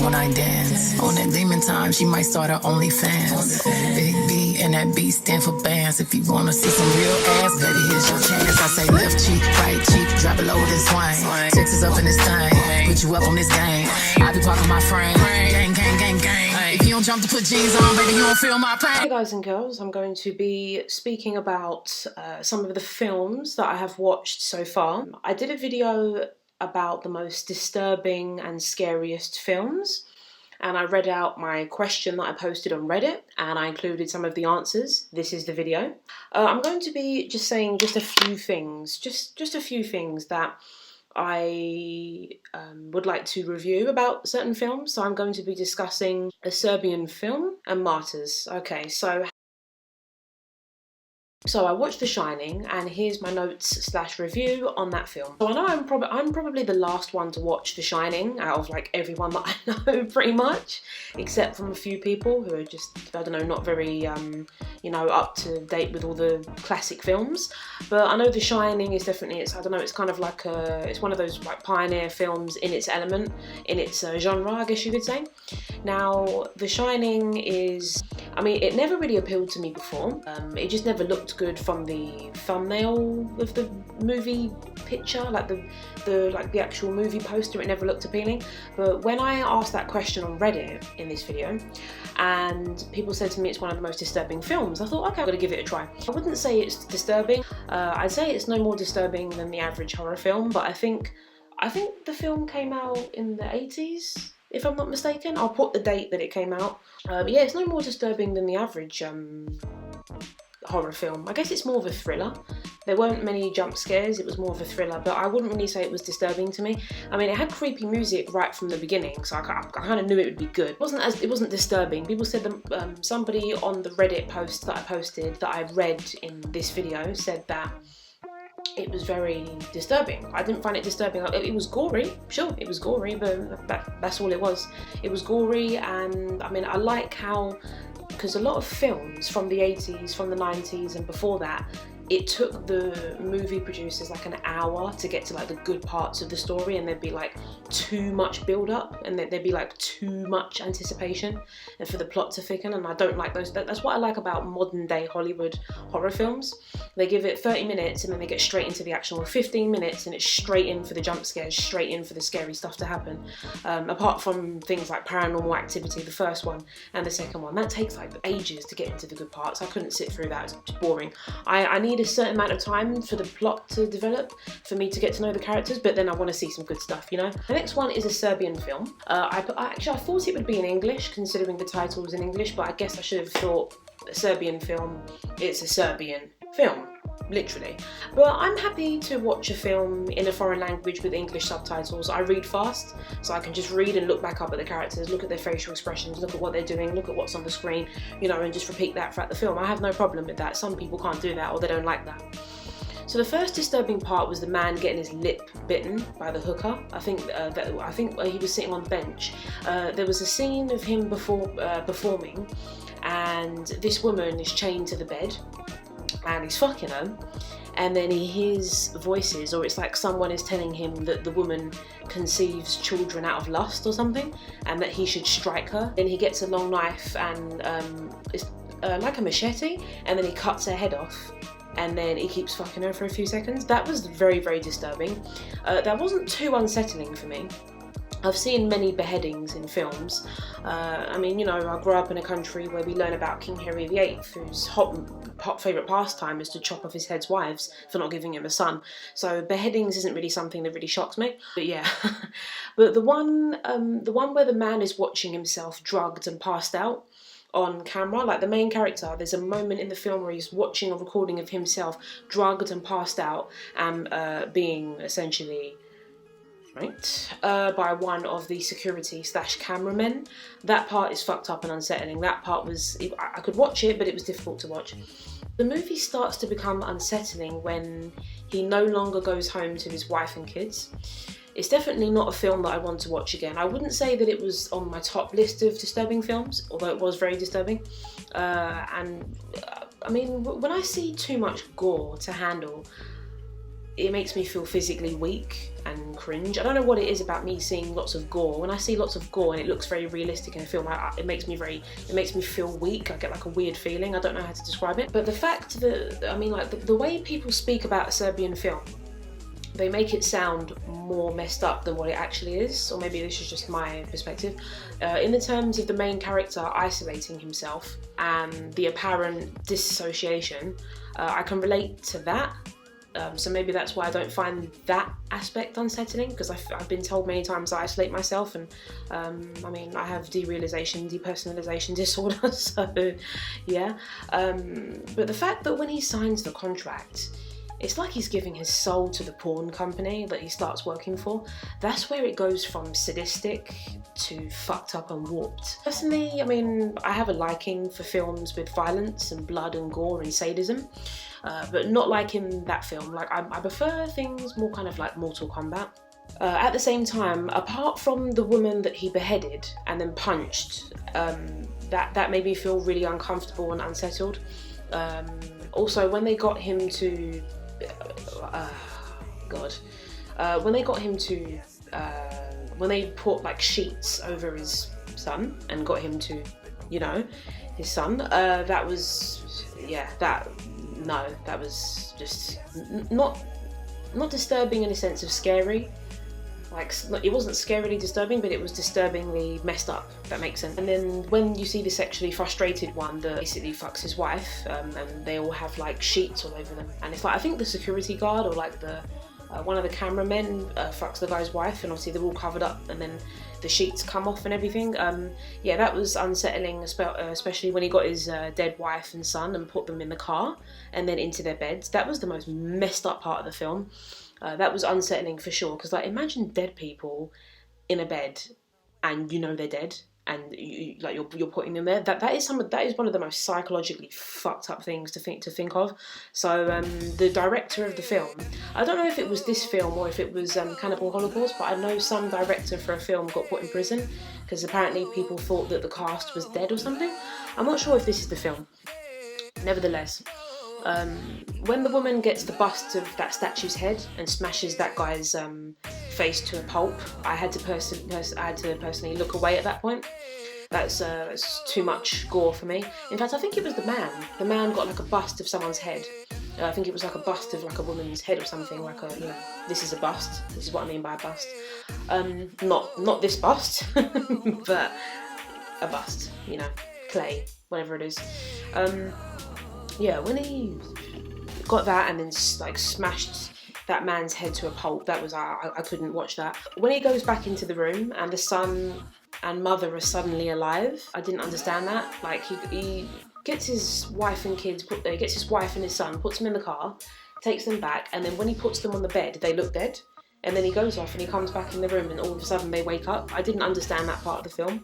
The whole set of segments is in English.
when I dance. On that demon time, she might start her OnlyFans. Big B and that B stand for bands. If you wanna see some real ass, baby, here's your chance. I say left cheek, right cheek, drop it low with this swing. Texas up in this thing, put you up on this game. I be parking my frame, gang, gang, gang, gang. If you don't jump to put jeans on, baby, you won't feel my pain. Hey guys and girls, I'm going to be speaking about some of the films that I have watched so far. I did a video about the most disturbing and scariest films, and I read out my question that I posted on Reddit, and I included some of the answers. This is the video. I'm going to be just saying just a few things, just a few things that I would like to review about certain films. So I'm going to be discussing the Serbian Film and Martyrs. Okay, so I watched The Shining, and here's my notes / review on that film. So I know I'm probably the last one to watch The Shining out of like everyone that I know pretty much, except from a few people who are just, I don't know, not very you know, up to date with all the classic films. But I know The Shining is definitely, it's kind of like it's one of those like pioneer films in its element, in its genre, I guess you could say. Now, The Shining is, I mean, it never really appealed to me before. It just never looked good from the thumbnail of the movie picture, like the actual movie poster. It never looked appealing. But when I asked that question on Reddit in this video, and people said to me it's one of the most disturbing films, I thought, okay, I'm gonna give it a try. I wouldn't say it's disturbing. I'd say it's no more disturbing than the average horror film, but I think the film came out in the 80s. If I'm not mistaken. I'll put the date that it came out. Yeah, it's no more disturbing than the average horror film. I guess it's more of a thriller. There weren't many jump scares, it was more of a thriller, but I wouldn't really say it was disturbing to me. I mean, it had creepy music right from the beginning, so I kind of knew it would be good. It wasn't disturbing. People said that somebody on the Reddit post that I posted, that I read in this video, said that it was very disturbing. I didn't find it disturbing. It was gory, sure, it was gory, but that's all it was. It was gory, and I mean, I like how, because a lot of films from the 80s, from the 90s and before that, it took the movie producers like an hour to get to like the good parts of the story, and there'd be like too much build up, and there'd be like too much anticipation and for the plot to thicken, and I don't like those. That's what I like about modern day Hollywood horror films. They give it 30 minutes and then they get straight into the action, or 15 minutes and it's straight in for the jump scares, straight in for the scary stuff to happen. Apart from things like Paranormal Activity, the first one and the second one, that takes like ages to get into the good parts. I couldn't sit through that, it's boring. I need a certain amount of time for the plot to develop, for me to get to know the characters, but then I want to see some good stuff, you know? The next one is a Serbian film. I thought it would be in English, considering the title was in English, but I guess I should have thought a Serbian film, it's a Serbian film, literally. But I'm happy to watch a film in a foreign language with English subtitles. I read fast, so I can just read and look back up at the characters, look at their facial expressions, look at what they're doing, look at what's on the screen, you know, and just repeat that throughout the film. I have no problem with that. Some people can't do that, or they don't like that. So the first disturbing part was the man getting his lip bitten by the hooker. I think he was sitting on the bench. There was a scene of him performing, and this woman is chained to the bed, and he's fucking her, and then he hears voices, or it's like someone is telling him that the woman conceives children out of lust or something, and that he should strike her. Then he gets a long knife, and it's like a machete, and then he cuts her head off, and then he keeps fucking her for a few seconds. That was very, very disturbing. That wasn't too unsettling for me. I've seen many beheadings in films. I mean, you know, I grew up in a country where we learn about King Henry VIII, whose hot favourite pastime is to chop off his head's wives for not giving him a son. So beheadings isn't really something that really shocks me. But yeah, but the one where the man is watching himself drugged and passed out on camera, like the main character, there's a moment in the film where he's watching a recording of himself drugged and passed out and being essentially by one of the security / cameramen. That part is fucked up and unsettling. That part was, I could watch it, but it was difficult to watch. The movie starts to become unsettling when he no longer goes home to his wife and kids. It's definitely not a film that I want to watch again. I wouldn't say that it was on my top list of disturbing films, although it was very disturbing. I mean, when I see too much gore to handle, it makes me feel physically weak and cringe. I don't know what it is about me seeing lots of gore. When I see lots of gore and it looks very realistic in a film, it makes me feel weak. I get like a weird feeling. I don't know how to describe it. But the fact that, I mean, like the way people speak about a Serbian film, they make it sound more messed up than what it actually is, or maybe this is just my perspective. In the terms of the main character isolating himself and the apparent disassociation, I can relate to that. So maybe that's why I don't find that aspect unsettling, because I've been told many times I isolate myself, and I mean, I have depersonalization disorder, so yeah. But the fact that when he signs the contract, it's like he's giving his soul to the porn company that he starts working for. That's where it goes from sadistic to fucked up and warped. Personally, I mean, I have a liking for films with violence and blood and gore and sadism, but not like in that film. Like, I prefer things more kind of like Mortal Kombat. At the same time, apart from the woman that he beheaded and then punched, that made me feel really uncomfortable and unsettled. Also, when they got him to when they put like sheets over his son and got him to, you know, his son, that was just not disturbing in a sense of scary. Like, it wasn't scarily disturbing, but it was disturbingly messed up, if that makes sense. And then when you see the sexually frustrated one that basically fucks his wife, and they all have like sheets all over them, and it's like, I think the security guard or like the one of the cameramen fucks the guy's wife, and obviously they're all covered up, and then the sheets come off and everything. Yeah, that was unsettling, especially when he got his dead wife and son and put them in the car and then into their beds. That was the most messed up part of the film. That was unsettling for sure, because like, imagine dead people in a bed and you know they're dead, and you're putting them there. That is one of the most psychologically fucked up things to think of. So the director of the film, I don't know if it was this film or if it was Cannibal Holocaust, but I know some director for a film got put in prison because apparently people thought that the cast was dead or something. I'm not sure if this is the film. Nevertheless, when the woman gets the bust of that statue's head and smashes that guy's face to a pulp, I had to personally look away at that point. That's too much gore for me. In fact, I think it was the man. The man got like a bust of someone's head. I think it was like a bust of like a woman's head or something. Like a, you know, this is a bust. This is what I mean by a bust. Not this bust, but a bust. You know, clay, whatever it is. Yeah, when he got that and then like smashed that man's head to a pulp, that was, I couldn't watch that. When he goes back into the room and the son and mother are suddenly alive, I didn't understand that. Like, he gets his wife and kids, gets his wife and his son, puts them in the car, takes them back, and then when he puts them on the bed, they look dead. And then he goes off and he comes back in the room and all of a sudden they wake up. I didn't understand that part of the film.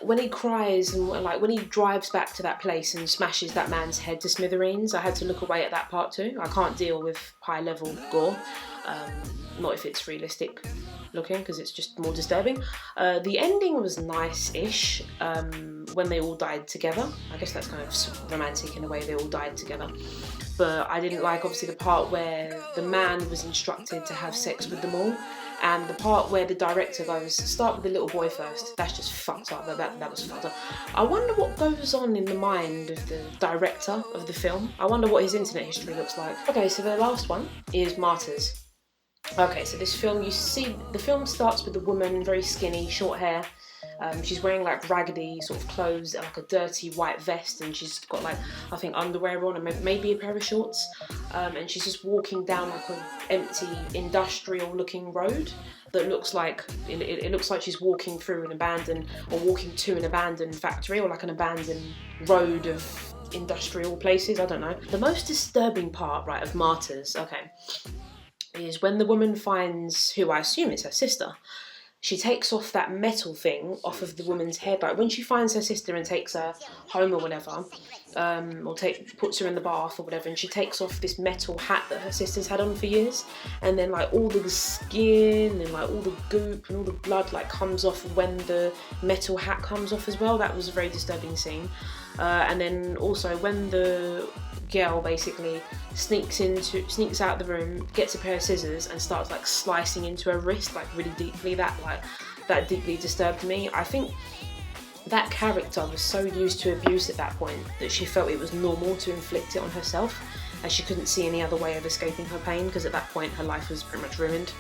When he cries and like when he drives back to that place and smashes that man's head to smithereens, I had to look away at that part too. I can't deal with high level gore. Not if it's realistic looking, because it's just more disturbing. The ending was nice-ish when they all died together. I guess that's kind of romantic in a way, they all died together. But I didn't like, obviously, the part where the man was instructed to have sex with them all, and the part where the director goes, start with the little boy first. That's just fucked up. That was fucked up. I wonder what goes on in the mind of the director of the film. I wonder what his internet history looks like. Okay, so the last one is Martyrs. Okay, so this film, you see, the film starts with a woman, very skinny, short hair. She's wearing like raggedy sort of clothes, like a dirty white vest, and she's got like, I think, underwear on and maybe a pair of shorts. And she's just walking down like an empty industrial looking road that looks like, it looks like she's walking through an abandoned, or walking to an abandoned factory, or like an abandoned road of industrial places, I don't know. The most disturbing part, right, of Martyrs, okay, is when the woman finds, who I assume is her sister, she takes off that metal thing off of the woman's head. Like when she finds her sister and takes her home or whatever, or puts her in the bath or whatever, and she takes off this metal hat that her sister's had on for years, and then like all the skin and like all the goop and all the blood like comes off when the metal hat comes off as well. That was a very disturbing scene. And then also when the girl basically sneaks out the room, gets a pair of scissors and starts like slicing into her wrist like really deeply. That deeply disturbed me. I think that character was so used to abuse at that point that she felt it was normal to inflict it on herself, as she couldn't see any other way of escaping her pain, because at that point her life was pretty much ruined.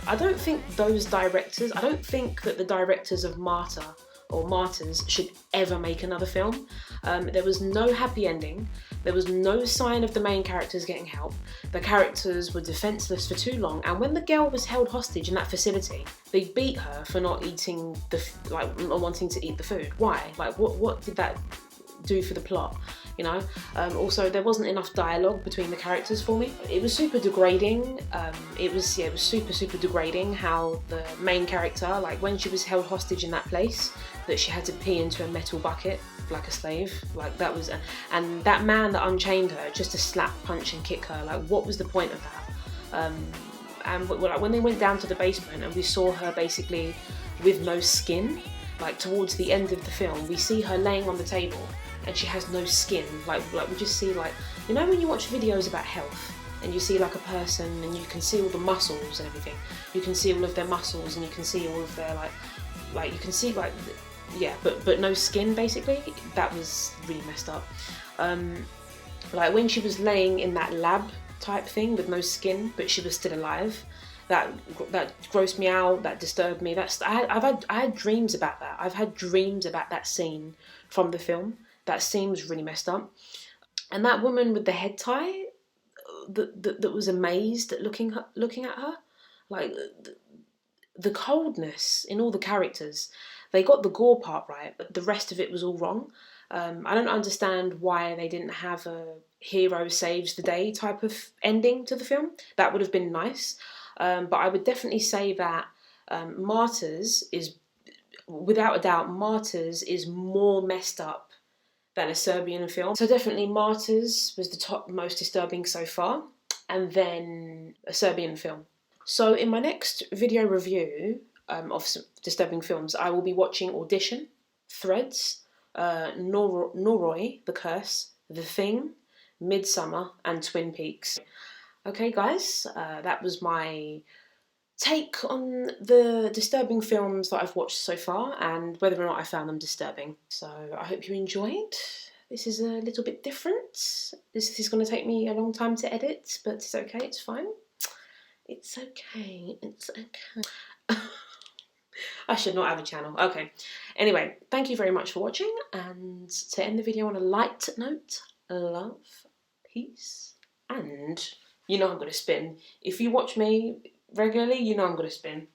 I don't think that the directors of Martyr or Martyrs should ever make another film. There was no happy ending. There was no sign of the main characters getting help. The characters were defenseless for too long, and when the girl was held hostage in that facility, they beat her for not eating not wanting to eat the food. Why? Like, what did that do for the plot? You know. Also, there wasn't enough dialogue between the characters for me. It was super degrading. It was super degrading how the main character, like when she was held hostage in that place, that she had to pee into a metal bucket like a slave. Like that was, and that man that unchained her just to slap, punch, and kick her. Like, what was the point of that? And when they went down to the basement and we saw her basically with no skin, like towards the end of the film, we see her laying on the table and she has no skin. Like we just see, like, you know when you watch videos about health and you see like a person and you can see all the muscles and everything. You can see all of their muscles and you can see all of their like you can see like, yeah, but no skin basically. That was really messed up. Like when she was laying in that lab type thing with no skin, but she was still alive. That grossed me out. That disturbed me. I had dreams about that. I've had dreams about that scene from the film. That scene was really messed up. And that woman with the head tie, that was amazed at looking at her, like the coldness in all the characters. They got the gore part right, but the rest of it was all wrong. I don't understand why they didn't have a hero saves the day type of ending to the film. That would have been nice. But I would definitely say that Martyrs is, without a doubt, Martyrs is more messed up than a Serbian film. So definitely Martyrs was the top most disturbing so far, and then a Serbian film. So in my next video review of some disturbing films, I will be watching Audition, Threads, Noroi, The Curse, The Thing, Midsummer, and Twin Peaks. Okay guys, that was my take on the disturbing films that I've watched so far and whether or not I found them disturbing. So I hope you enjoyed. This is a little bit different. This is going to take me a long time to edit, but it's okay, it's fine. It's okay, it's okay. I should not have a channel. Okay. Anyway, thank you very much for watching, and to end the video on a light note, love, peace, and you know I'm going to spin. If you watch me regularly, you know I'm going to spin.